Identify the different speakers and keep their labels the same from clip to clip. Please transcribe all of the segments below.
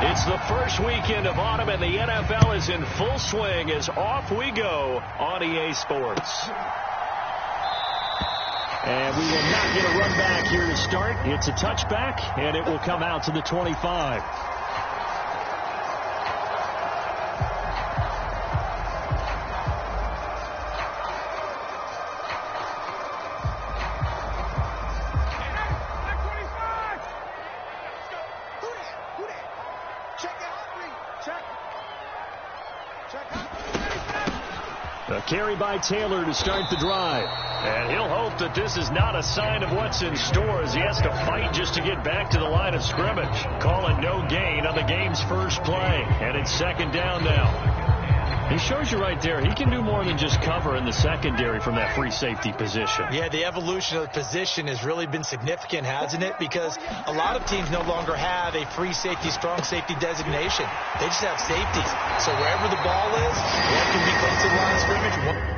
Speaker 1: It's the first weekend of autumn, and the NFL is in full swing as off we go on EA Sports. And we will not get a run back here to start. It's a touchback, and it will come out to the 25. A carry by Taylor to start the drive. And he'll hope that this is not a sign of what's in store as he has to fight just to get back to the line of scrimmage. Calling no gain on the game's first play. And it's second down now. He shows you right there, he can do more than just cover in the secondary from that free safety position. Yeah, the evolution of the position has really been significant, hasn't it? Because a lot of teams no longer have a free safety, strong safety designation. They just have safeties. So wherever the ball is, one can be close to the line of scrimmage.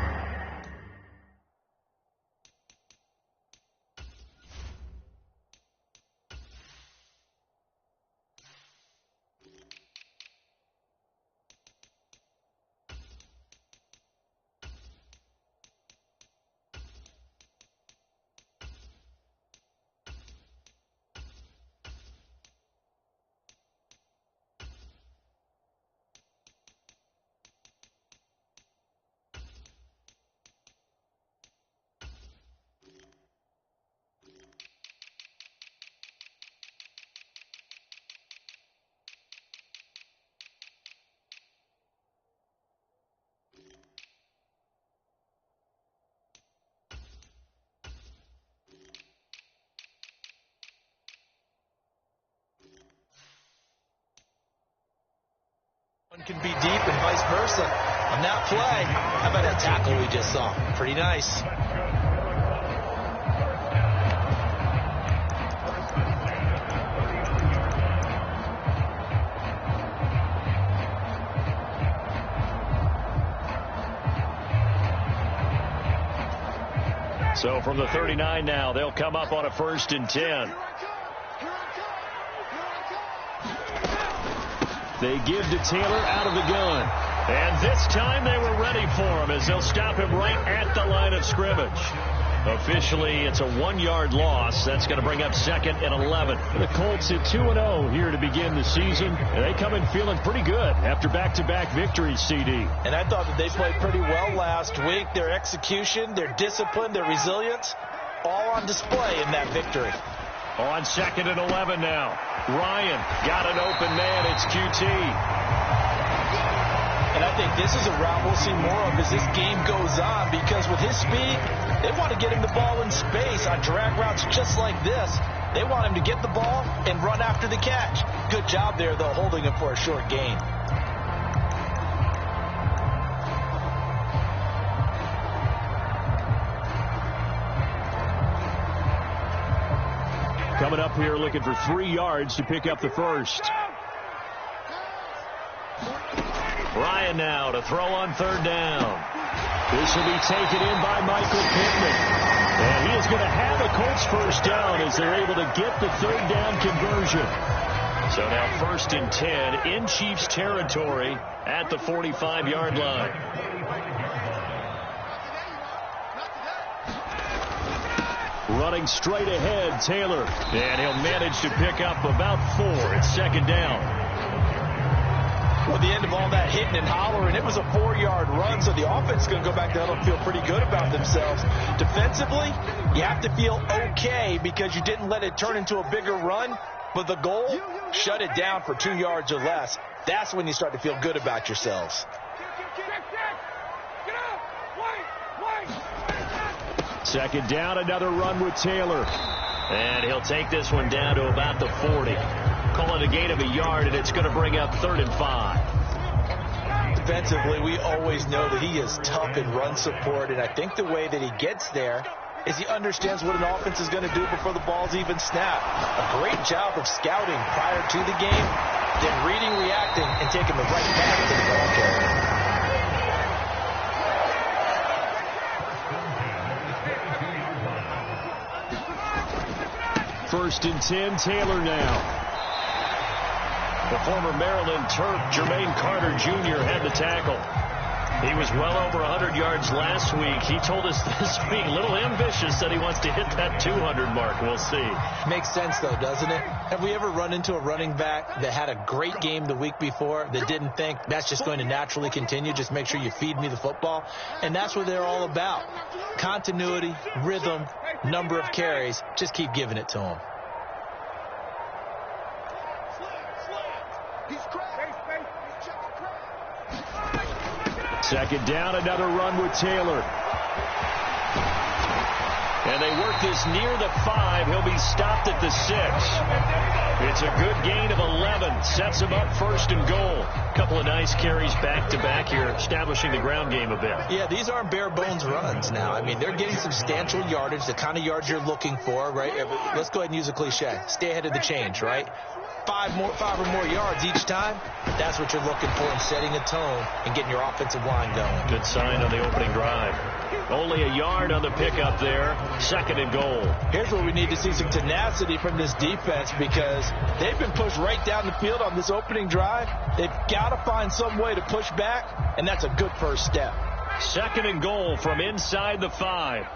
Speaker 1: One can be deep and vice versa. On that play, how about that tackle we just saw? Pretty nice. So from the 39 now, they'll come up on a 1st and 10. They give to Taylor out of the gun. And this time they were ready for him as they'll stop him right at the line of scrimmage. Officially, it's a 1-yard loss. That's going to bring up 2nd and 11. The Colts at 2-0 here to begin the season. And they come in feeling pretty good after back-to-back victories, CD. And I thought that they played pretty well last week. Their execution, their discipline, their resilience, all on display in that victory. On 2nd and 11 now. Ryan got an open man. It's QT. And I think this is a route we'll see more of as this game goes on, because with his speed, they want to get him the ball in space on drag routes just like this. They want him to get the ball and run after the catch. Good job there, though, holding him for a short gain. Coming up here looking for 3 yards to pick up the first. Ryan now to throw on 3rd down. This will be taken in by Michael Pittman. And he is going to have a Colts first down as they're able to get the 3rd down conversion. So now 1st and 10 in Chiefs territory at the 45-yard line. Running straight ahead, Taylor. And he'll manage to pick up about 4. It's 2nd down. Well, the end of all that hitting and hollering, it was a 4-yard run, so the offense is going to go back down and feel pretty good about themselves. Defensively, you have to feel okay because you didn't let it turn into a bigger run, but the goal, shut it down for 2 yards or less. That's when you start to feel good about yourselves. 2nd down, another run with Taylor. And he'll take this one down to about the 40. Call it a gain of a yard, and it's going to bring up 3rd and 5. Defensively, we always know that he is tough in run support, and I think the way that he gets there is he understands what an offense is going to do before the ball's even snapped. A great job of scouting prior to the game, then reading, reacting, and taking the right path to the ball carrier. 1st and 10, Taylor now. The former Maryland Terp, Jermaine Carter Jr., had the tackle. He was well over 100 yards last week. He told us this week, a little ambitious, said he wants to hit that 200 mark. We'll see.
Speaker 2: Makes sense, though, doesn't it? Have we ever run into a running back that had a great game the week before that didn't think that's just going to naturally continue? Just make sure you feed me the football. And that's what they're all about. Continuity, rhythm, number of carries. Just keep giving it to them.
Speaker 1: Second down, another run with Taylor. And they work this near the 5. He'll be stopped at the 6. It's a good gain of 11. Sets him up first and goal. Couple of nice carries back-to-back here, establishing the ground game a bit.
Speaker 2: Yeah, these aren't bare-bones runs now. I mean, they're getting substantial yardage, the kind of yards you're looking for, right? Let's go ahead and use a cliche. Stay ahead of the change, right? 5 or more yards each time, that's what you're looking for in setting a tone and getting your offensive line going.
Speaker 1: Good sign on the opening drive. Only a yard on the pickup there. Second and goal.
Speaker 2: Here's where we need to see some tenacity from this defense because they've been pushed right down the field on this opening drive. They've got to find some way to push back, and that's a good first step.
Speaker 1: Second and goal from inside the 5.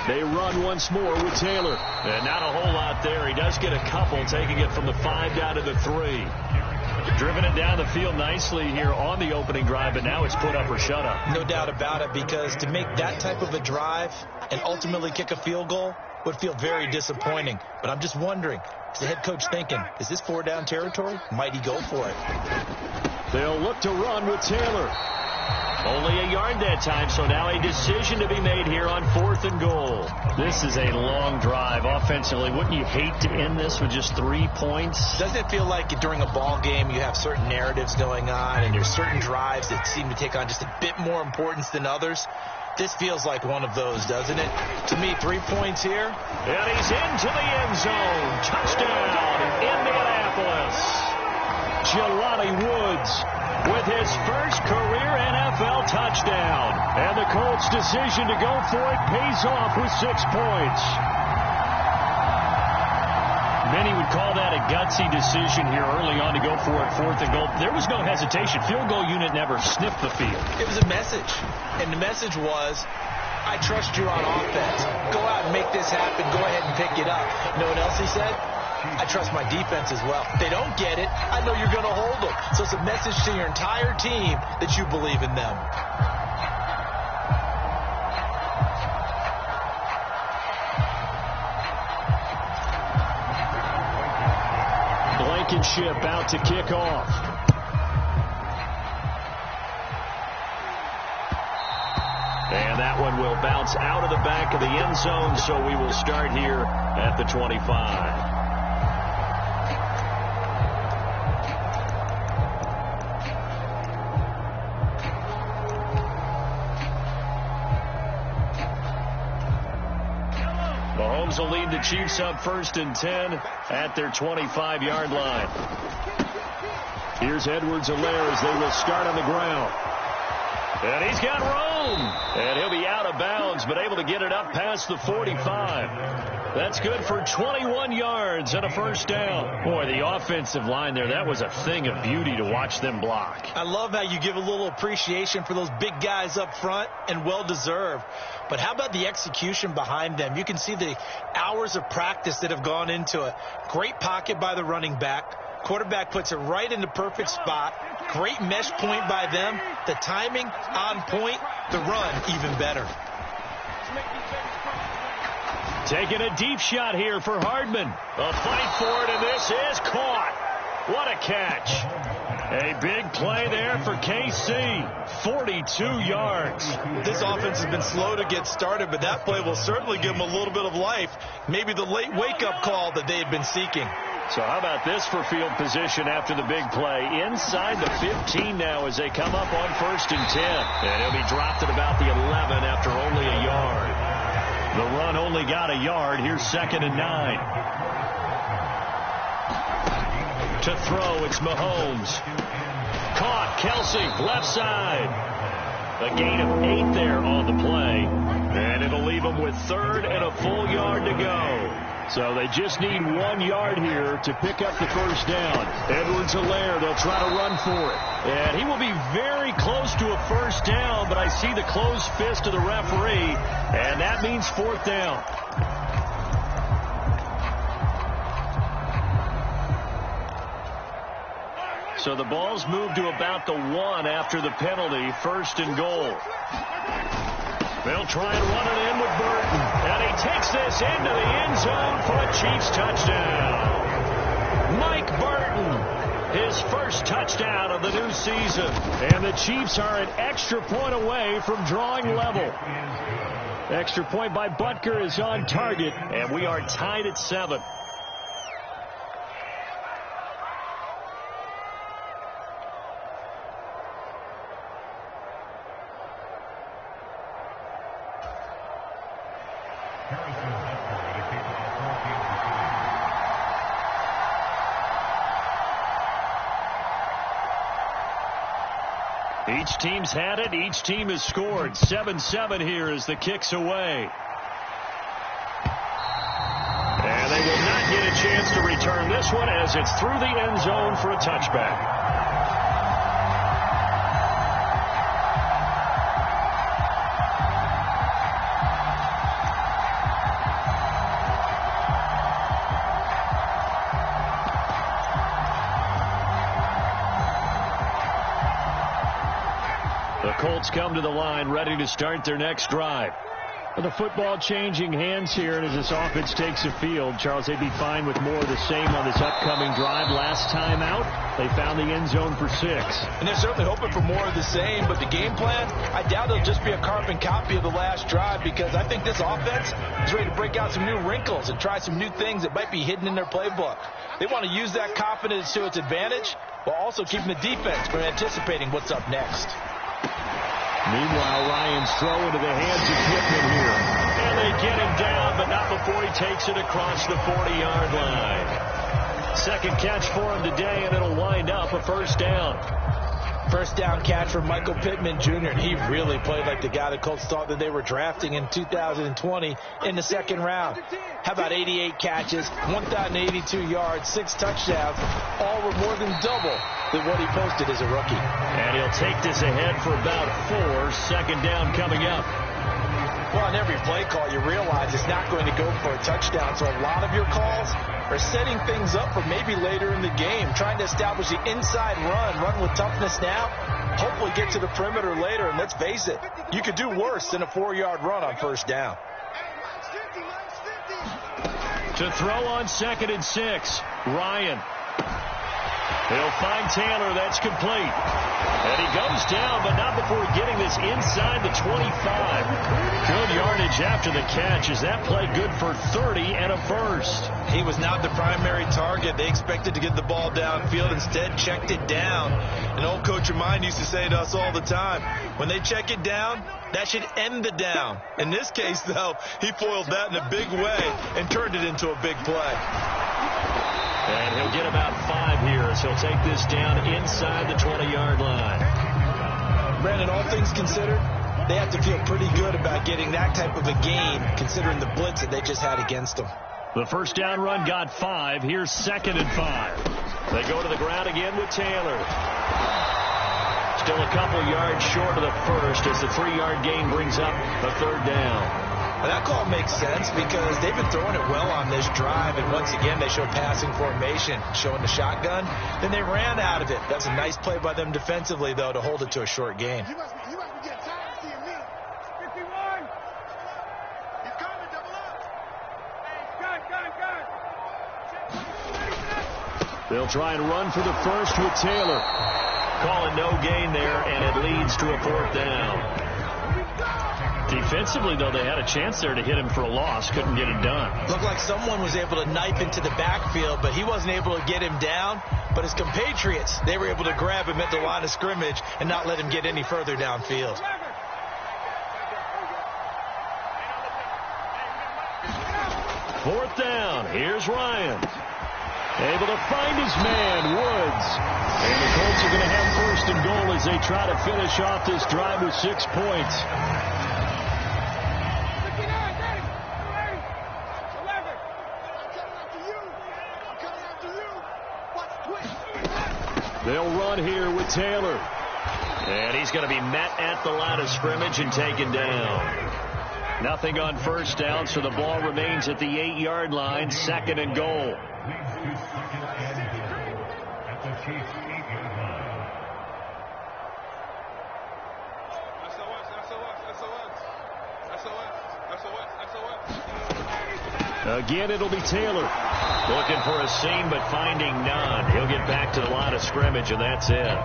Speaker 1: They run once more with Taylor. And not a whole lot there. He does get a couple, taking it from the 5 down to the 3. Driven it down the field nicely here on the opening drive, but now it's put up or shut up.
Speaker 2: No doubt about it, because to make that type of a drive and ultimately kick a field goal would feel very disappointing. But I'm just wondering, is the head coach thinking, is this 4-down territory? Might he go for it?
Speaker 1: They'll look to run with Taylor. Only a yard that time, so now a decision to be made here on 4th and goal. This is a long drive offensively. Wouldn't you hate to end this with just 3 points?
Speaker 2: Doesn't it feel like during a ball game you have certain narratives going on and there's certain drives that seem to take on just a bit more importance than others? This feels like one of those, doesn't it? To me, 3 points here.
Speaker 1: And he's into the end zone. Touchdown, Indianapolis. Jelani Woods with his first career NFL touchdown. And the Colts' decision to go for it pays off with 6 points. Many would call that a gutsy decision here early on to go for it, 4th and goal. There was no hesitation. Field goal unit never sniffed the field.
Speaker 2: It was a message. And the message was, I trust you on offense. Go out and make this happen. Go ahead and pick it up. You know what else he said? I trust my defense as well. If they don't get it, I know you're going to hold them. So it's a message to your entire team that you believe in them.
Speaker 1: Blankenship out to kick off. And that one will bounce out of the back of the end zone, so we will start here at the 25. Mahomes will lead the Chiefs up 1st and 10 at their 25-yard line. Here's Edwards-Helaire as they will start on the ground. And he's got room. And he'll be out of bounds, but able to get it up past the 45. That's good for 21 yards and a first down. Boy, the offensive line there, that was a thing of beauty to watch them block.
Speaker 2: I love how you give a little appreciation for those big guys up front, and well-deserved. But how about the execution behind them? You can see the hours of practice that have gone into it. Great pocket by the running back. Quarterback puts it right in the perfect spot. Great mesh point by them. The timing on point. The run even better.
Speaker 1: Taking a deep shot here for Hardman. A fight for it, and this is caught. What a catch. A big play there for KC. 42 yards.
Speaker 2: This offense has been slow to get started, but that play will certainly give them a little bit of life. Maybe the late wake-up call that they had been seeking.
Speaker 1: So how about this for field position after the big play? Inside the 15 now as they come up on 1st and 10. And he'll be dropped at about the 11 after only a yard. The run only got a yard. Here's 2nd and 9. To throw, it's Mahomes. Caught, Kelsey, left side. A gain of 8 there on the play. And with 3rd and a full yard to go. So they just need 1 yard here to pick up the first down. Edwards-Helaire, they'll try to run for it. And he will be very close to a first down, but I see the closed fist of the referee, and that means 4th down. So the ball's moved to about the 1 after the penalty, 1st and goal. They'll try and run it in with Burton. And he takes this into the end zone for a Chiefs touchdown. Mike Burton, his first touchdown of the new season. And the Chiefs are an extra point away from drawing level. Extra point by Butker is on target, and we are tied at 7. Each team's had it. Each team has scored. 7-7 here as the kick's away. And they will not get a chance to return this one as it's through the end zone for a touchback. Colts come to the line ready to start their next drive. With the football changing hands here, and as this offense takes the field, Charles, they'd be fine with more of the same on this upcoming drive. Last time out, they found the end zone for 6.
Speaker 2: And they're certainly hoping for more of the same, but the game plan, I doubt it'll just be a carbon copy of the last drive, because I think this offense is ready to break out some new wrinkles and try some new things that might be hidden in their playbook. They want to use that confidence to its advantage, while also keeping the defense from anticipating what's up next.
Speaker 1: Meanwhile, Ryan's throw into the hands of Pittman here. And they get him down, but not before he takes it across the 40-yard line. Second catch for him today, and it'll wind up a first down.
Speaker 2: First down catch for Michael Pittman Jr. He really played like the guy the Colts thought that they were drafting in 2020 in the 2nd round. How about 88 catches, 1,082 yards, 6 touchdowns, all were more than double than what he posted as a rookie.
Speaker 1: And he'll take this ahead for about 4. Second down coming up.
Speaker 2: Well, on every play call, you realize it's not going to go for a touchdown, so a lot of your calls are setting things up for maybe later in the game, trying to establish the inside run with toughness now, hopefully get to the perimeter later, and let's face it, you could do worse than a 4-yard run on first down.
Speaker 1: To throw on 2nd and 6, Ryan. He'll find Taylor. That's complete. And he goes down, but not before getting this inside the 25. Good yardage after the catch. Is that play good for 30 and a first?
Speaker 2: He was not the primary target. They expected to get the ball downfield. Instead, checked it down. An old coach of mine used to say to us all the time, when they check it down, that should end the down. In this case, though, he foiled that in a big way and turned it into a big play.
Speaker 1: And he'll get about 5 here as he'll take this down inside the 20-yard line.
Speaker 2: Brandon, all things considered, they have to feel pretty good about getting that type of a gain, considering the blitz that they just had against them.
Speaker 1: The first down run got 5. Here's 2nd and 5. They go to the ground again with Taylor. Still a couple yards short of the first as the 3-yard gain brings up the 3rd down.
Speaker 2: Well, that call makes sense because they've been throwing it well on this drive, and once again they showed passing formation, showing the shotgun. Then they ran out of it. That's a nice play by them defensively, though, to hold it to a short gain.
Speaker 3: You must be getting tired of seeing me. 51. He's coming, double up. Hey, gun.
Speaker 1: They'll try and run for the first with Taylor. Calling no gain there, and it leads to a 4th down. Defensively, though, they had a chance there to hit him for a loss. Couldn't get it done.
Speaker 2: Looked like someone was able to knife into the backfield, but he wasn't able to get him down. But his compatriots, they were able to grab him at the line of scrimmage and not let him get any further downfield.
Speaker 1: 4th down. Here's Ryan. Able to find his man, Woods. And the Colts are going to have 1st and goal as they try to finish off this drive with 6 points. They'll run here with Taylor. And he's going to be met at the line of scrimmage and taken down. Nothing on first down, so the ball remains at the 8-yard line, 2nd and goal. Again, it'll be Taylor. Looking for a seam, but finding none. He'll get back to the line of scrimmage, and that's it.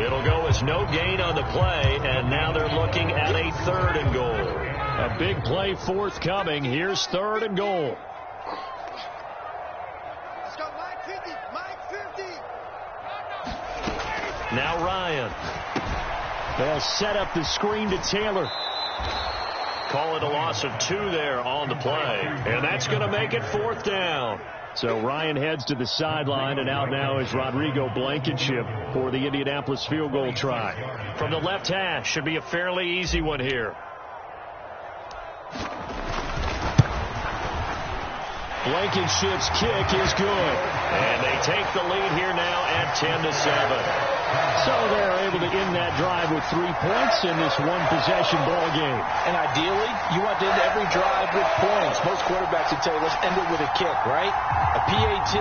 Speaker 1: It'll go as no gain on the play, and now they're looking at a 3rd and goal. A big play forthcoming. Here's 3rd and goal.
Speaker 3: Let's go, Mike 50. Mike 50.
Speaker 1: Now Ryan. They'll set up the screen to Taylor. Call it a loss of 2 there on the play. And that's going to make it 4th down. So Ryan heads to the sideline, and out now is Rodrigo Blankenship for the Indianapolis field goal try. From the left hash, should be a fairly easy one here. Blankenship's kick is good. And they take the lead here now at 10-7. So they're able to end that drive with 3 points in this one-possession ball game.
Speaker 2: And ideally, you want to end every drive with points. Most quarterbacks would tell you, let's end it with a kick, right? A PAT,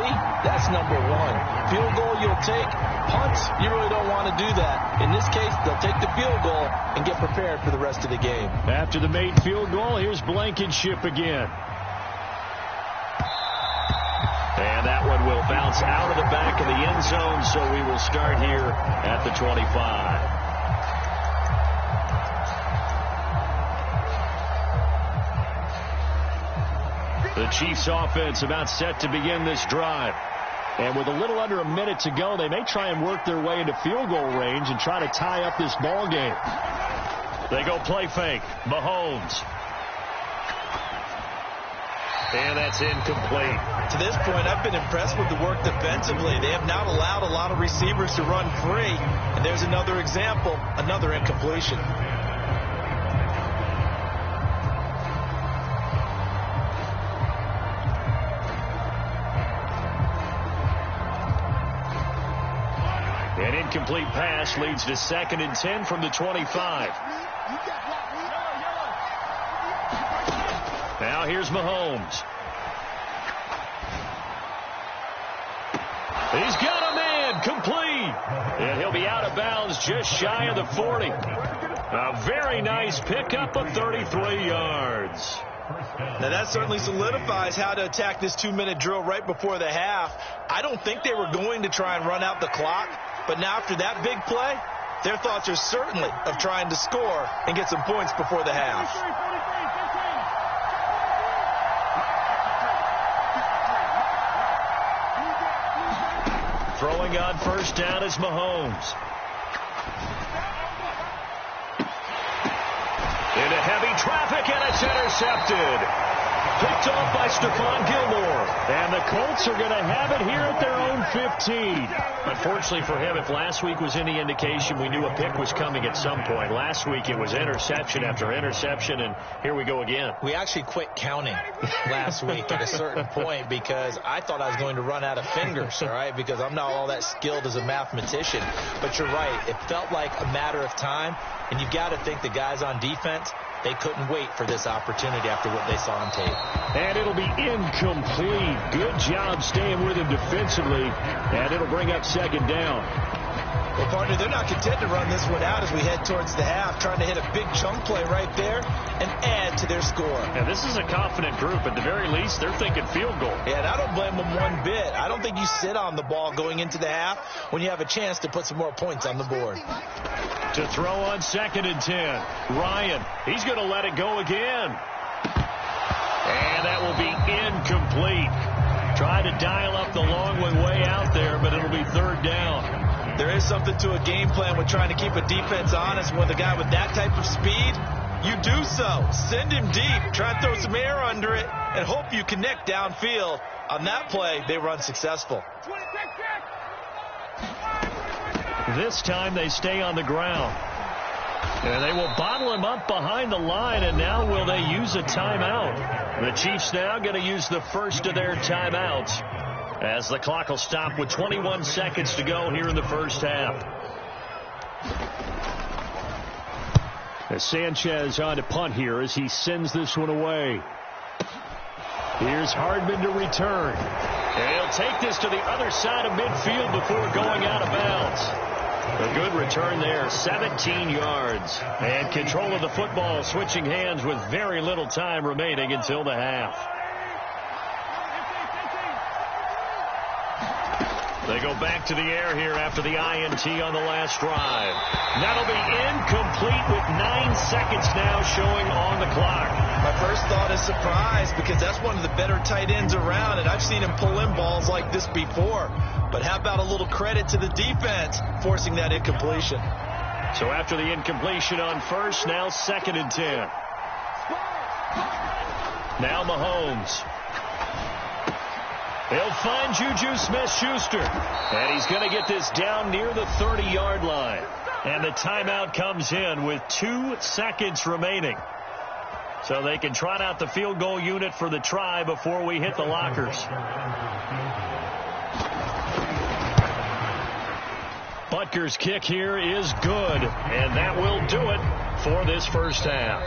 Speaker 2: that's number 1. Field goal you'll take. Punts, you really don't want to do that. In this case, they'll take the field goal and get prepared for the rest of the game.
Speaker 1: After the made field goal, here's Blankenship again. And that one will bounce out of the back of the end zone, so we will start here at the 25. The Chiefs offense about set to begin this drive. And with a little under a minute to go, they may try and work their way into field goal range and try to tie up this ball game. They go play fake. Mahomes. And that's incomplete.
Speaker 2: To this point, I've been impressed with the work defensively. They have not allowed a lot of receivers to run free. And there's another example, another incompletion.
Speaker 1: An incomplete pass leads to 2nd and 10 from the 25. Now here's Mahomes. He's got a man, complete. And he'll be out of bounds just shy of the 40. A very nice pickup of 33 yards.
Speaker 2: Now that certainly solidifies how to attack this 2-minute drill right before the half. I don't think they were going to try and run out the clock, but now after that big play, their thoughts are certainly of trying to score and get some points before the half.
Speaker 1: Throwing on first down is Mahomes. Into heavy traffic, and it's intercepted. Picked off by Stephon Gilmore. And the Colts are going to have it here at their own 15. Unfortunately for him, if last week was any indication, we knew a pick was coming at some point. Last week it was interception after interception, and here we go again.
Speaker 2: We actually quit counting last week at a certain point because I thought I was going to run out of fingers, all right, because I'm not all that skilled as a mathematician. But you're right. It felt like a matter of time, and you've got to think the guys on defense, they couldn't wait for this opportunity after what they saw on tape.
Speaker 1: And it'll be incomplete. Good job staying with him defensively. And it'll bring up 2nd down.
Speaker 2: Well, partner, they're not content to run this one out as we head towards the half, trying to hit a big chunk play right there and add to their score.
Speaker 1: And this is a confident group. At the very least, they're thinking field goal.
Speaker 2: Yeah, and I don't blame them one bit. I don't think you sit on the ball going into the half when you have a chance to put some more points on the board.
Speaker 1: To throw on 2nd and 10. Ryan, he's going to let it go again. And that will be incomplete. Try to dial up the long one way out there, but it'll be 3rd down.
Speaker 2: There is something to a game plan with trying to keep a defense honest. With a guy with that type of speed, you do so. Send him deep. Try and throw some air under it and hope you connect downfield. On that play, they were unsuccessful.
Speaker 1: This time they stay on the ground. And they will bottle him up behind the line, and now will they use a timeout? The Chiefs now going to use the first of their timeouts. as the clock will stop with 21 seconds to go here in the first half. As Sanchez on to punt here as he sends this one away. Here's Hardman to return. And he'll take this to the other side of midfield before going out of bounds. A good return there, 17 yards. And control of the football switching hands with very little time remaining until the half. They go back to the air here after the INT on the last drive. That'll be incomplete with 9 seconds now showing on the clock.
Speaker 2: My first thought is surprise, because that's one of the better tight ends around, and I've seen him pull in balls like this before. But how about a little credit to the defense forcing that incompletion?
Speaker 1: So after the incompletion on first, now 2nd and 10. Now Mahomes. He'll find Juju Smith-Schuster. And he's going to get this down near the 30-yard line. And the timeout comes in with 2 seconds remaining. So they can trot out the field goal unit for the try before we hit the lockers. Butker's kick here is good. And that will do it for this first half.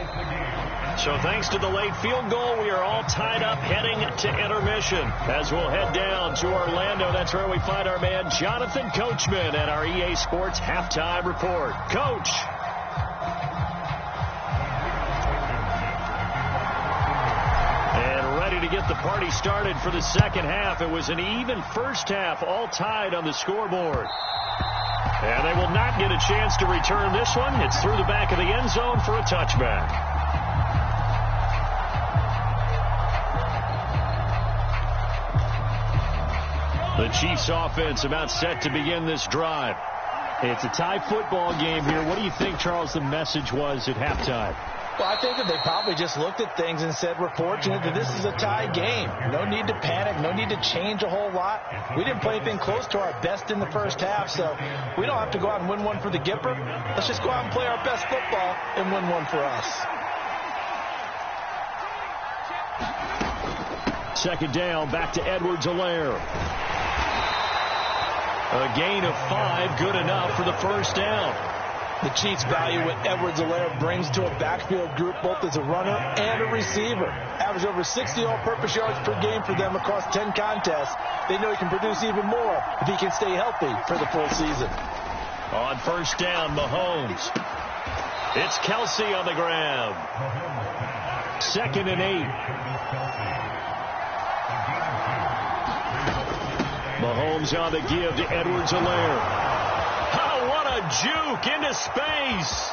Speaker 1: So thanks to the late field goal, we are all tied up heading to intermission. As we'll head down to Orlando, that's where we find our man Jonathan Coachman at our EA Sports Halftime Report. Coach. And ready to get the party started for the second half. It was an even first half, all tied on the scoreboard. And they will not get a chance to return this one. It's through the back of the end zone for a touchback. The Chiefs offense about set to begin this drive. It's a tie football game here. What do you think, Charles, the message was at halftime?
Speaker 2: Well, I think that they probably just looked at things and said, we're fortunate that this is a tie game. No need to panic. No need to change a whole lot. We didn't play anything close to our best in the first half, so we don't have to go out and win one for the Gipper. Let's just go out and play our best football and win one for us.
Speaker 1: 2nd down, back to Edwards-Helaire. A gain of 5, good enough for the first down.
Speaker 2: The Chiefs value what Edwards-Helaire brings to a backfield group, both as a runner and a receiver. Average over 60 all-purpose yards per game for them across 10 contests. They know he can produce even more if he can stay healthy for the full season.
Speaker 1: On first down, Mahomes. It's Kelsey on the grab. 2nd and 8. Mahomes on the give to Edwards-Helaire. Oh, what a juke into space.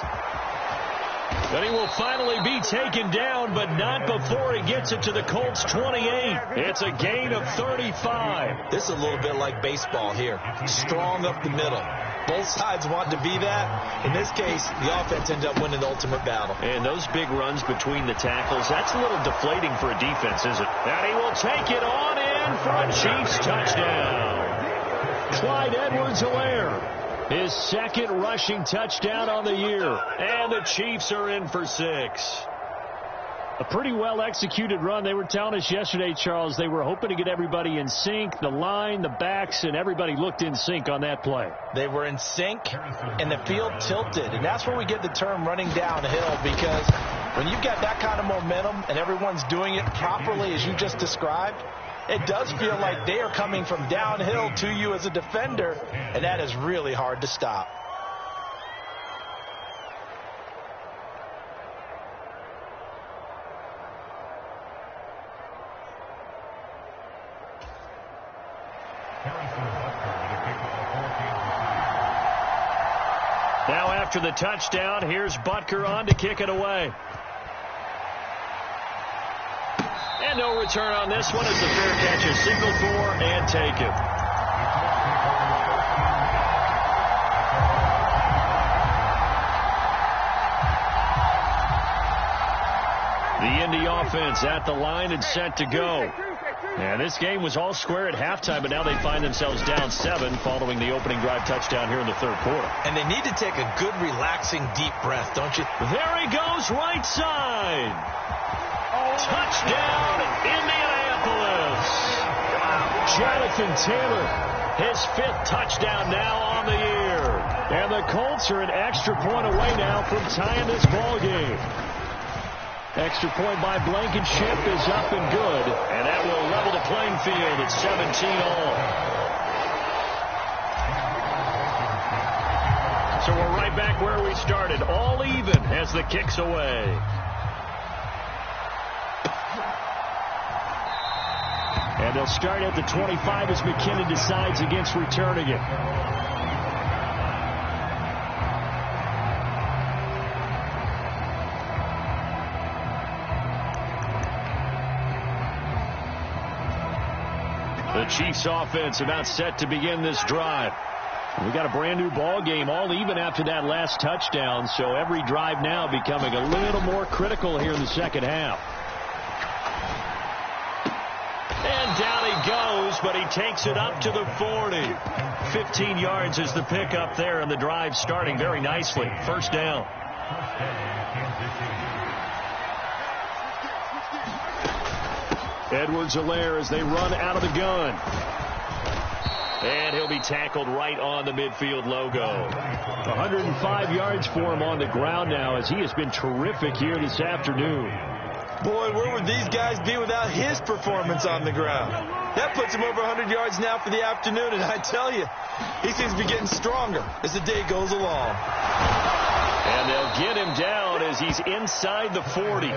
Speaker 1: But he will finally be taken down, but not before he gets it to the Colts 28. It's a gain of 35.
Speaker 2: This is a little bit like baseball here. Strong up the middle. Both sides want to be that. In this case, the offense ends up winning the ultimate battle.
Speaker 1: And those big runs between the tackles, that's a little deflating for a defense, isn't it? And he will take it on in for a Chiefs touchdown. Clyde Edwards-Helaire. His 2nd rushing touchdown on the year. And the Chiefs are in for 6. A pretty well-executed run. They were telling us yesterday, Charles, they were hoping to get everybody in sync, the line, the backs, and everybody looked in sync on that play.
Speaker 2: They were in sync, and the field tilted. And that's where we get the term running downhill, because when you've got that kind of momentum and everyone's doing it properly as you just described, it does feel like they are coming from downhill to you as a defender, and that is really hard to stop.
Speaker 1: Now after the touchdown, here's Butker on to kick it away. And no return on this one. It's a fair catch, a signal for and taken. The Indy offense at the line and set to go. And this game was all square at halftime, but now they find themselves down 7 following the opening drive touchdown here in the 3rd quarter.
Speaker 2: And they need to take a good, relaxing, deep breath, don't you?
Speaker 1: There he goes, right side. Touchdown, Indianapolis. Jonathan Taylor, his 5th touchdown now on the year. And the Colts are an extra point away now from tying this ball game. Extra point by Blankenship is up and good. And that will level the playing field at 17 all. So we're right back where we started. All even as the kick's away. And they'll start at the 25 as McKinnon decides against returning it. The Chiefs offense about set to begin this drive. We got a brand new ball game, all even after that last touchdown. So every drive now becoming a little more critical here in the second half. And down he goes, but he takes it up to the 40. 15 yards is the pickup there, and the drive starting very nicely. First down. Edwards-Helaire as they run out of the gun. And he'll be tackled right on the midfield logo. 105 yards for him on the ground now as he has been terrific here this afternoon.
Speaker 2: Boy, where would these guys be without his performance on the ground? That puts him over 100 yards now for the afternoon, and I tell you, he seems to be getting stronger as the day goes along.
Speaker 1: And they'll get him down as he's inside the 40.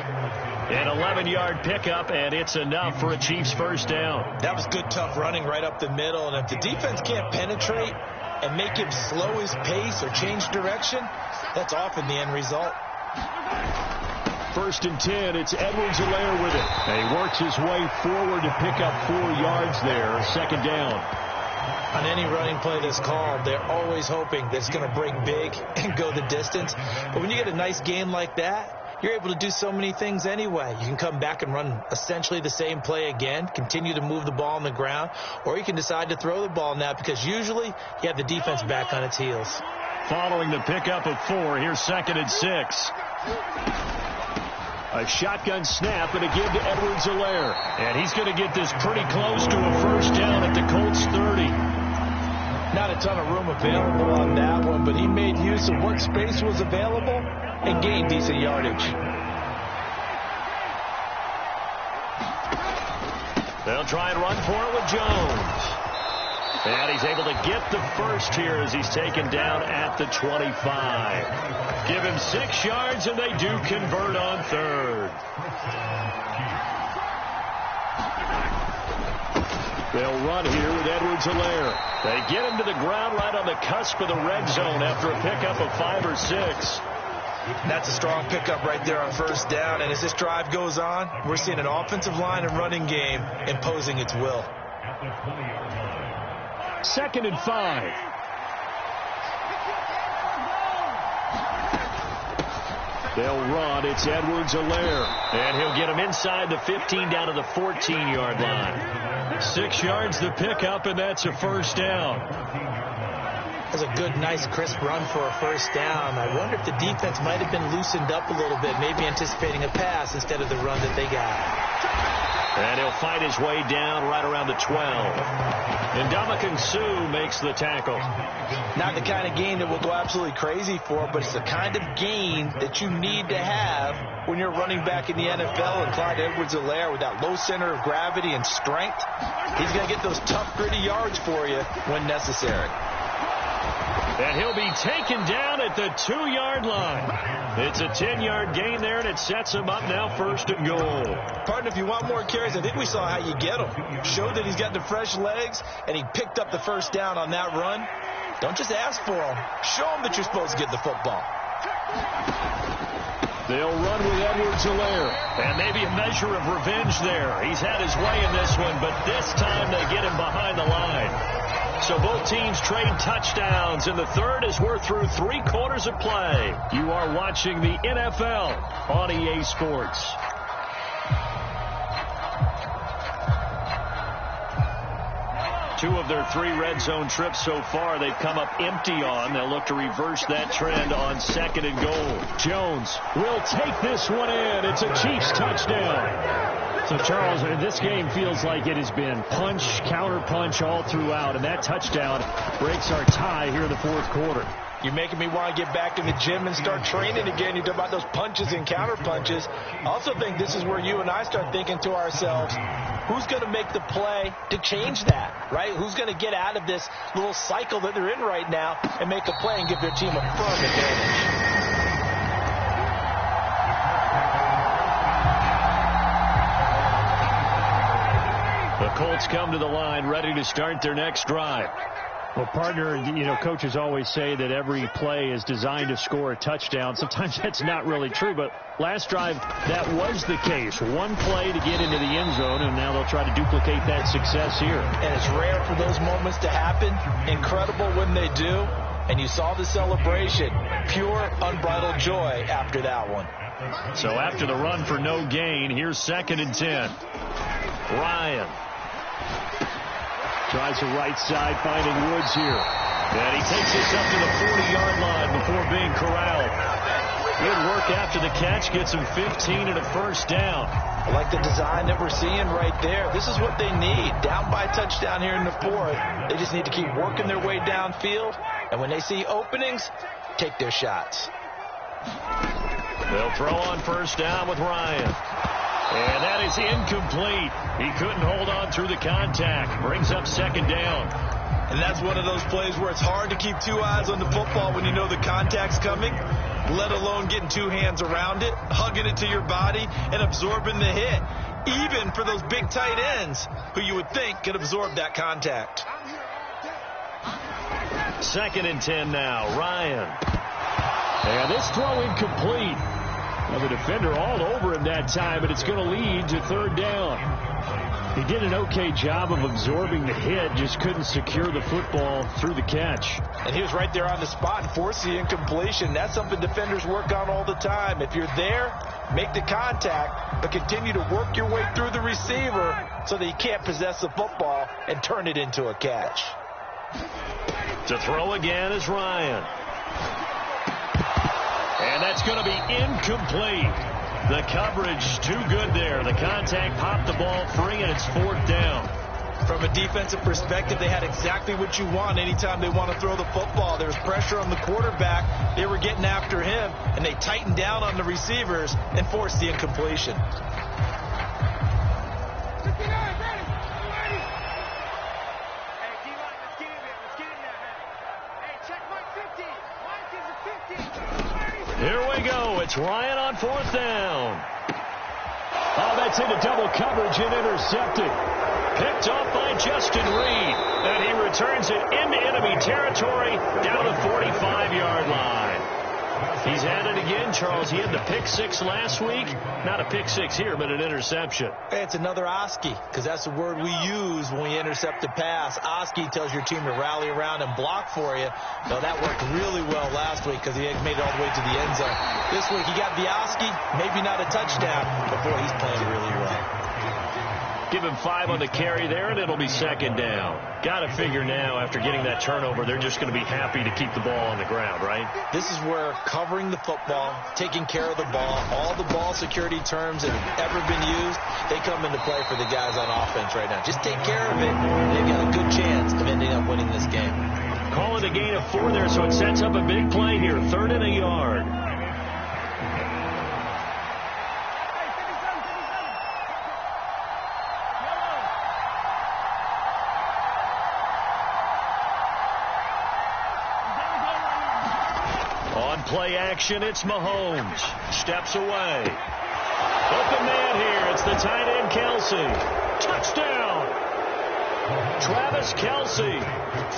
Speaker 1: An 11-yard pickup, and it's enough for a Chiefs first down.
Speaker 2: That was good, tough running right up the middle, and if the defense can't penetrate and make him slow his pace or change direction, that's often the end result.
Speaker 1: 1st and 10, it's Edwards-Helaire with it. And he works his way forward to pick up 4 yards there. Second down.
Speaker 2: On any running play that's called, they're always hoping that it's going to break big and go the distance. But when you get a nice game like that, you're able to do so many things anyway. You can come back and run essentially the same play again, continue to move the ball on the ground, or you can decide to throw the ball now because usually you have the defense back on its heels.
Speaker 1: Following the pickup of 4, here's 2nd and 6. A shotgun snap and a give to Edwards-Helaire. And he's going to get this pretty close to a first down at the Colts 30.
Speaker 2: Not a ton of room available on that one, but he made use of what space was available and gained decent yardage.
Speaker 1: They'll try and run for it with Jones. And he's able to get the first here as he's taken down at the 25. Give him 6 yards, and they do convert on 3rd. They'll run here with Edwards-Helaire. They get him to the ground right on the cusp of the red zone after a pickup of 5 or 6.
Speaker 2: That's a strong pickup right there on first down. And as this drive goes on, we're seeing an offensive line and running game imposing its will.
Speaker 1: 2nd and 5. They'll run. It's Edwards-Helaire. And he'll get him inside the 15 down to the 14-yard line. 6 yards the pickup, and that's a first down.
Speaker 2: That's a good, nice, crisp run for a first down. I wonder if the defense might have been loosened up a little bit, maybe anticipating a pass instead of the run that they got.
Speaker 1: And he'll fight his way down right around the 12. And Ndamukong Suh makes the tackle.
Speaker 2: Not the kind of gain that we'll go absolutely crazy for, but it's the kind of gain that you need to have when you're running back in the NFL. And Clyde Edwards-Helaire, with that low center of gravity and strength, he's going to get those tough, gritty yards for you when necessary.
Speaker 1: And he'll be taken down at the 2-yard line. It's a 10-yard gain there, and it sets him up now 1st and goal.
Speaker 2: Partner, if you want more carries, I think we saw how you get him. Showed that he's got the fresh legs, and he picked up the first down on that run. Don't just ask for him. Show him that you're supposed to get the football.
Speaker 1: They'll run with Edwards-Helaire. And maybe a measure of revenge there. He's had his way in this one, but this time they get him behind the line. So both teams trade touchdowns, and the third as we're through 3 quarters of play. You are watching the NFL on EA Sports. Two of their 3 red zone trips so far they've come up empty on. They'll look to reverse that trend on 2nd and goal. Jones will take this one in. It's a Chiefs touchdown. So, Charles, this game feels like it has been punch, counter-punch all throughout, and that touchdown breaks our tie here in the fourth quarter.
Speaker 2: You're making me want to get back in the gym and start training again. You talk about those punches and counter-punches. I also think this is where you and I start thinking to ourselves, who's going to make the play to change that, right? Who's going to get out of this little cycle that they're in right now and make a play and give their team a firm advantage?
Speaker 1: The Colts come to the line ready to start their next drive. Well, partner, coaches always say that every play is designed to score a touchdown. Sometimes that's not really true, but last drive, that was the case. One play to get into the end zone, and now they'll try to duplicate that success here.
Speaker 2: And it's rare for those moments to happen. Incredible when they do. And you saw the celebration. Pure, unbridled joy after that one.
Speaker 1: So after the run for no gain, here's 2nd and 10. Ryan tries the right side, finding Woods here. And he takes this up to the 40-yard line before being corralled. Good work after the catch. Gets him 15 and a first down.
Speaker 2: I like the design that we're seeing right there. This is what they need. Down by a touchdown here in the fourth. They just need to keep working their way downfield. And when they see openings, take their shots.
Speaker 1: They'll throw on first down with Ryan. And that is incomplete. He couldn't hold on through the contact. Brings up 2nd down.
Speaker 2: And that's one of those plays where it's hard to keep two eyes on the football when you know the contact's coming, let alone getting two hands around it, hugging it to your body, and absorbing the hit. Even for those big tight ends who you would think could absorb that contact.
Speaker 1: 2nd and 10 now. Ryan. And this throw incomplete. Well, the defender all over him that time, but it's going to lead to 3rd down. He did an okay job of absorbing the hit, just couldn't secure the football through the catch.
Speaker 2: And he was right there on the spot and forced the incompletion. That's something defenders work on all the time. If you're there, make the contact, but continue to work your way through the receiver so that he can't possess the football and turn it into a catch.
Speaker 1: To throw again is Ryan. And that's going to be incomplete. The coverage too good there. The contact popped the ball free, and it's 4th down.
Speaker 2: From a defensive perspective, they had exactly what you want anytime they want to throw the football. There was pressure on the quarterback. They were getting after him, and they tightened down on the receivers and forced the incompletion.
Speaker 1: Here we go. It's Ryan on 4th down. Oh, that's into double coverage and intercepted. Picked off by Justin Reed. And he returns it into enemy territory down the 45-yard line. He's at it again, Charles. He had the pick 6 last week. Not a pick 6 here, but an interception.
Speaker 2: It's another Oski, because that's the word we use when we intercept a pass. Oski tells your team to rally around and block for you. Now, that worked really well last week because he had made it all the way to the end zone. This week, he got the Oski, maybe not a touchdown, but boy, he's playing really well.
Speaker 1: Give him 5 on the carry there, and it'll be 2nd down. Got to figure now, after getting that turnover, they're just going to be happy to keep the ball on the ground, right?
Speaker 2: This is where covering the football, taking care of the ball, all the ball security terms that have ever been used, they come into play for the guys on offense right now. Just take care of it, and they've got a good chance of ending up winning this game.
Speaker 1: Calling a gain of 4 there, so it sets up a big play here. 3rd and a yard. Play action, it's Mahomes. Steps away. Open man here, it's the tight end Kelsey. Touchdown! Travis Kelsey,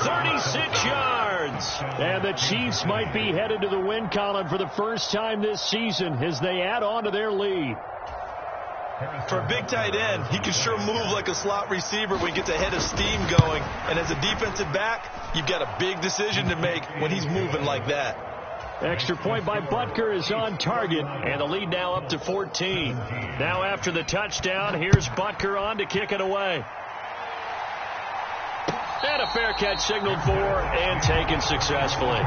Speaker 1: 36 yards. And the Chiefs might be headed to the win column for the first time this season as they add on to their lead.
Speaker 2: For a big tight end, he can sure move like a slot receiver when he gets a head of steam going. And as a defensive back, you've got a big decision to make when he's moving like that.
Speaker 1: Extra point by Butker is on target, and the lead now up to 14. Now after the touchdown, here's Butker on to kick it away. And a fair catch signaled for and taken successfully.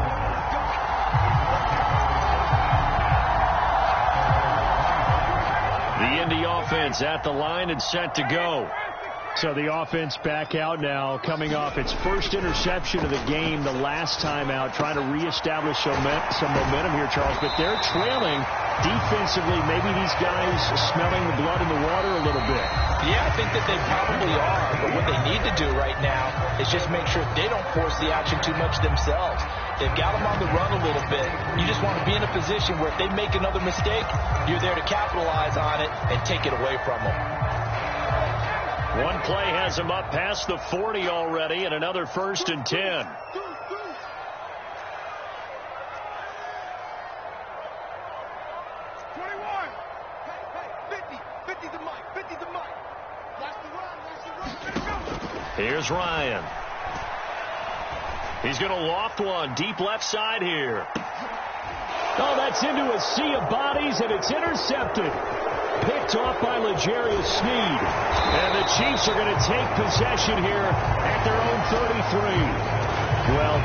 Speaker 1: The Indy offense at the line and set to go.
Speaker 4: So the offense back out now, coming off its first interception of the game the last time out, trying to reestablish some momentum here, Charles. But they're trailing defensively. Maybe these guys smelling the blood in the water a little bit.
Speaker 2: Yeah, I think that they probably are. But what they need to do right now is just make sure they don't force the action too much themselves. They've got them on the run a little bit. You just want to be in a position where if they make another mistake, you're there to capitalize on it and take it away from them.
Speaker 1: One play has him up past the 40 already, and another 1st and 10.
Speaker 3: 21. Hey, 50. 50 the mic. 50 the mic. That's the run. That's the run.
Speaker 1: Here's Ryan. He's going to loft one deep left side here.
Speaker 4: Oh, that's into a sea of bodies, and it's intercepted. Picked off by L'Jarius Sneed. And the Chiefs are going to take possession here at their own 33. Well,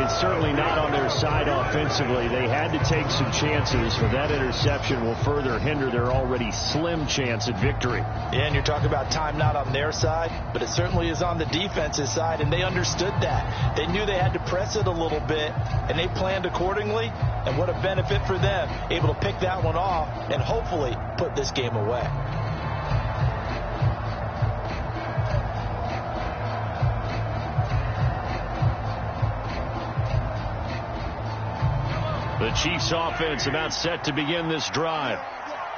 Speaker 4: it's certainly not on their side offensively. They had to take some chances, but that interception will further hinder their already slim chance at victory.
Speaker 2: Yeah, and you're talking about time not on their side, but it certainly is on the defensive side, and they understood that. They knew they had to press it a little bit, and they planned accordingly, and what a benefit for them, able to pick that one off and hopefully put this game away.
Speaker 1: The Chiefs offense about set to begin this drive.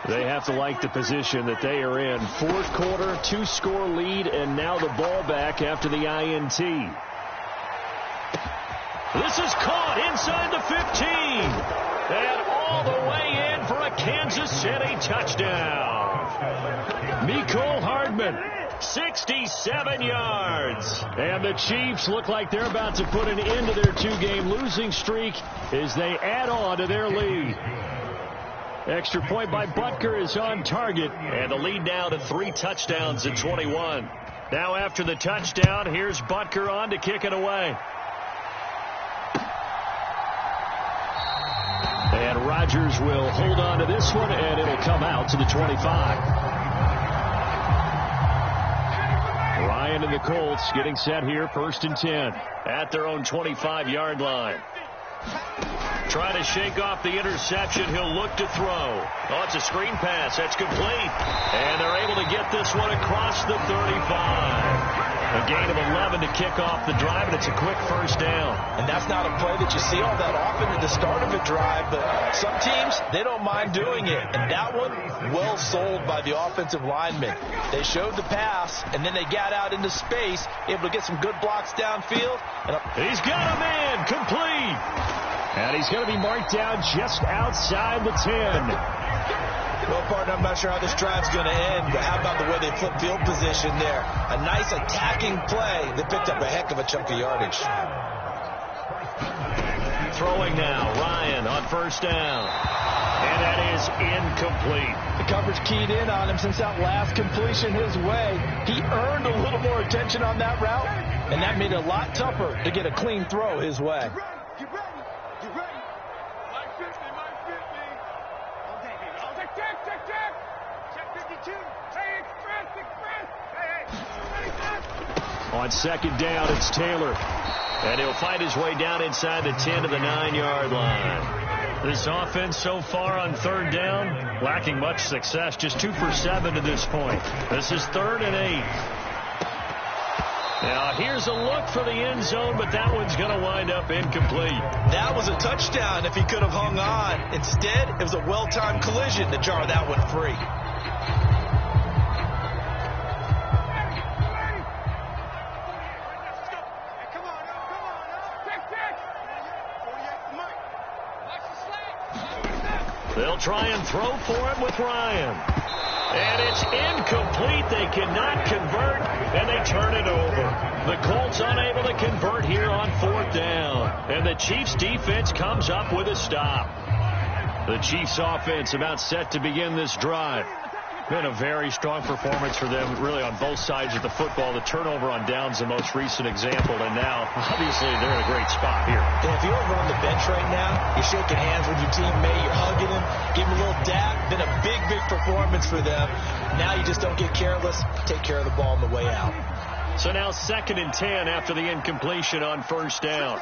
Speaker 1: They have to like the position that they are in. Fourth quarter, 2-score lead, and now the ball back after the INT. This is caught inside the 15. And all the way in for a Kansas City touchdown. Mecole Hardman, 67 yards. And the Chiefs look like they're about to put an end to their 2-game losing streak as they add on to their lead. Extra point by Butker is on target. And the lead now to 3 touchdowns at 21. Now after the touchdown, here's Butker on to kick it away. And Rodgers will hold on to this one, and it'll come out to the 25. Ryan and the Colts getting set here, 1st and 10 at their own 25-yard line. Trying to shake off the interception. He'll look to throw. Oh, it's a screen pass. That's complete. And they're able to get this one across the 35. A gain of 11 to kick off the drive, and it's a quick 1st down.
Speaker 2: And that's not a play that you see all that often at the start of a drive, but some teams, they don't mind doing it. And that one, well sold by the offensive lineman. They showed the pass, and then they got out into space, able to get some good blocks downfield. And
Speaker 1: he's got a man, complete.
Speaker 4: And he's going to be marked down just outside the 10.
Speaker 2: Well, partner, I'm not sure how this drive's going to end, but how about the way they flip field position there? A nice attacking play that picked up a heck of a chunk of yardage.
Speaker 1: Throwing now, Ryan on 1st down. And that is incomplete.
Speaker 2: The coverage keyed in on him since that last completion his way. He earned a little more attention on that route, and that made it a lot tougher to get a clean throw his way.
Speaker 3: Get ready. Get ready. Mike 50. Check 52. Hey, express. Hey.
Speaker 1: On 2nd down, it's Taylor. And he'll fight his way down inside the 10 to the 9-yard line. This offense so far on 3rd down, lacking much success. Just 2 for 7 to this point. This is 3rd and 8. Now, here's a look for the end zone, but that one's going to wind up incomplete.
Speaker 2: That was a touchdown if he could have hung on. Instead, it was a well-timed collision to jar that one free.
Speaker 3: Come on. Check.
Speaker 1: They'll try and throw for it with Ryan. And it's incomplete. They cannot convert, and they turn it over. The Colts unable to convert here on 4th down. And the Chiefs defense comes up with a stop. The Chiefs offense about set to begin this drive. Been a very strong performance for them, really, on both sides of the football. The turnover on downs, the most recent example, and now, obviously, they're in a great spot here.
Speaker 2: And if you're over on the bench right now, you're shaking hands with your teammate, you're hugging him, give him a little dap. Been a big, big performance for them. Now you just don't get careless. Take care of the ball on the way out.
Speaker 1: So now 2nd and 10 after the incompletion on 1st down.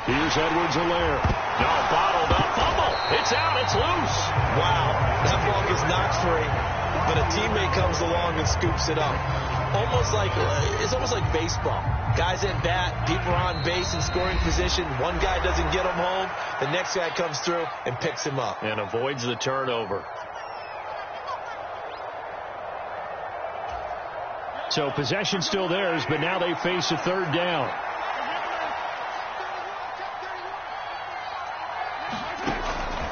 Speaker 1: Here's Edwards-Helaire. No, bottled up. Fumble. It's out. It's loose.
Speaker 2: Wow. That ball gets knocked free, but a teammate comes along and scoops it up. It's almost like baseball. Guys at bat, people are on base in scoring position. One guy doesn't get him home. The next guy comes through and picks him up.
Speaker 1: And avoids the turnover.
Speaker 4: So possession still theirs, but now they face a 3rd down.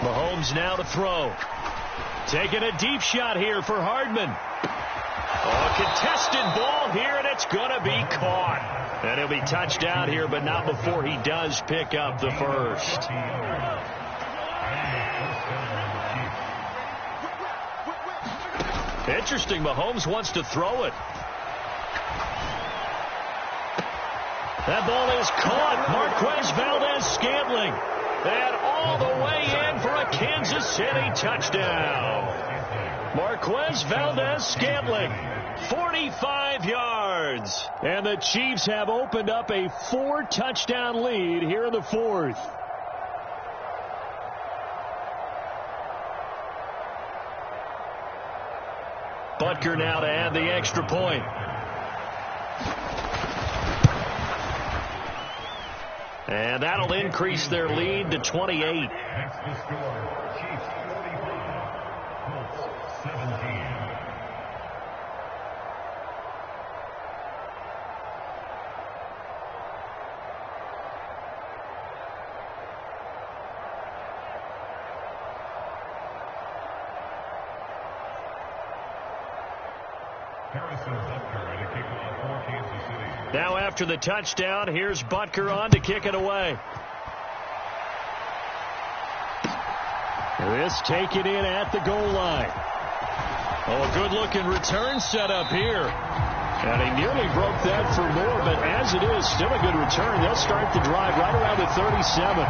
Speaker 4: Mahomes now to throw. Taking a deep shot here for Hardman. A contested ball here, and it's going to be caught. And he'll be touched out here, but not before he does pick up the first. Interesting, Mahomes wants to throw it. That ball is caught. Marquez Valdez-Scantling. And all the way in for a Kansas City touchdown. Marquez Valdez-Scantling, 45 yards. And the Chiefs have opened up a 4-touchdown lead here in the 4th. Butker now to add the extra point. And that'll increase their lead to 28.
Speaker 5: That's the score. Chiefs 45, Colts 17.
Speaker 4: Now after the touchdown, here's Butker on to kick it away. This taken in at the goal line. Oh, a good-looking return set up here. And he nearly broke that for more, but as it is, still a good return. They'll start the drive right around the 37.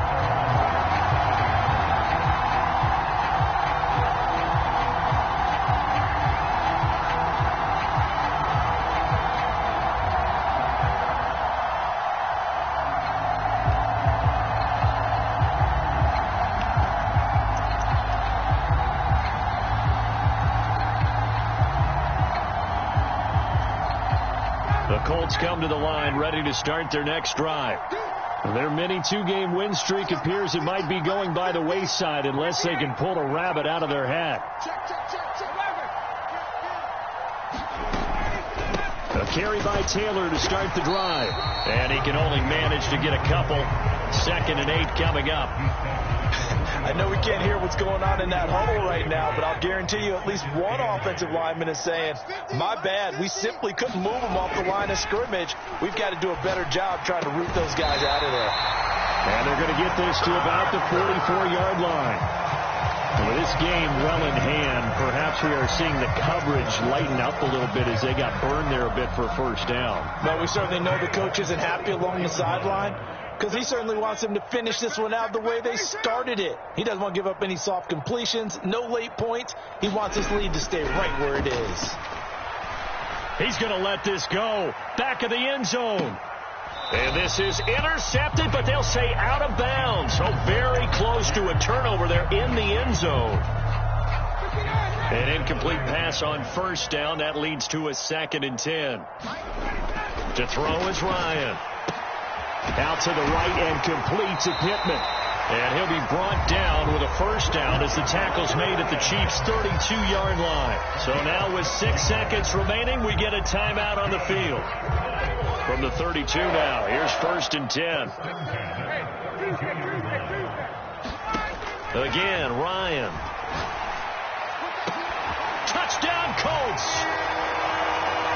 Speaker 4: Colts come to the line ready to start their next drive. Their mini 2-game win streak appears it might be going by the wayside unless they can pull a rabbit out of their hat. A carry by Taylor to start the drive. And he can only manage to get a couple. 2nd and 8 coming up.
Speaker 2: I know we can't hear what's going on in that huddle right now, but I'll guarantee you at least one offensive lineman is saying, my bad, we simply couldn't move them off the line of scrimmage. We've got to do a better job trying to root those guys out of there.
Speaker 4: And they're going to get this to about the 44-yard line. With this game well in hand, perhaps we are seeing the coverage lighten up a little bit as they got burned there a bit for a first down.
Speaker 2: Well, we certainly know the coach isn't happy along the sideline, because he certainly wants them to finish this one out the way they started it. He doesn't want to give up any soft completions, no late points. He wants his lead to stay right where it is.
Speaker 4: He's going to let this go. Back of the end zone. And this is intercepted, but they'll say out of bounds. So very close to a turnover there in the end zone. An incomplete pass on first down. That leads to a 2nd and 10. To throw is Ryan. Out to the right and complete to Pittman. And he'll be brought down with a first down as the tackle's made at the Chiefs' 32-yard line. So now with 6 seconds remaining, we get a timeout on the field. From the 32 now, here's 1st and 10. Again, Ryan. Touchdown, Colts.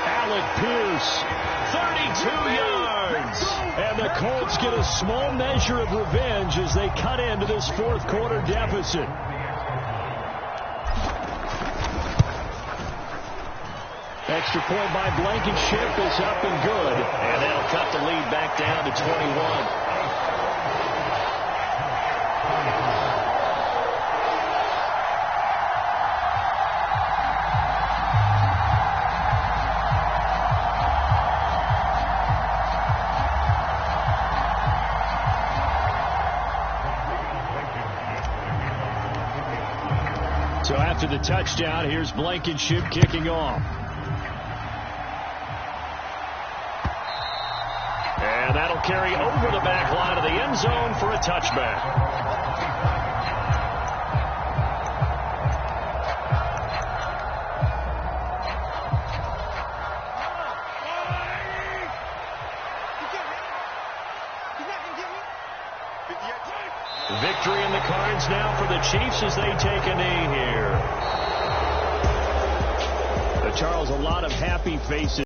Speaker 4: Alec Pierce, 32 yards. And the Colts get a small measure of revenge as they cut into this 4th quarter deficit. extra point by Blankenship is up and good.
Speaker 1: And that'll cut the lead back down to 21.
Speaker 4: So after the touchdown, here's Blankenship kicking off.
Speaker 1: And that'll carry over the back line of the end zone for a touchback. Victory in the cards now for the Chiefs as they take a knee here.
Speaker 4: Charles, a lot of happy faces.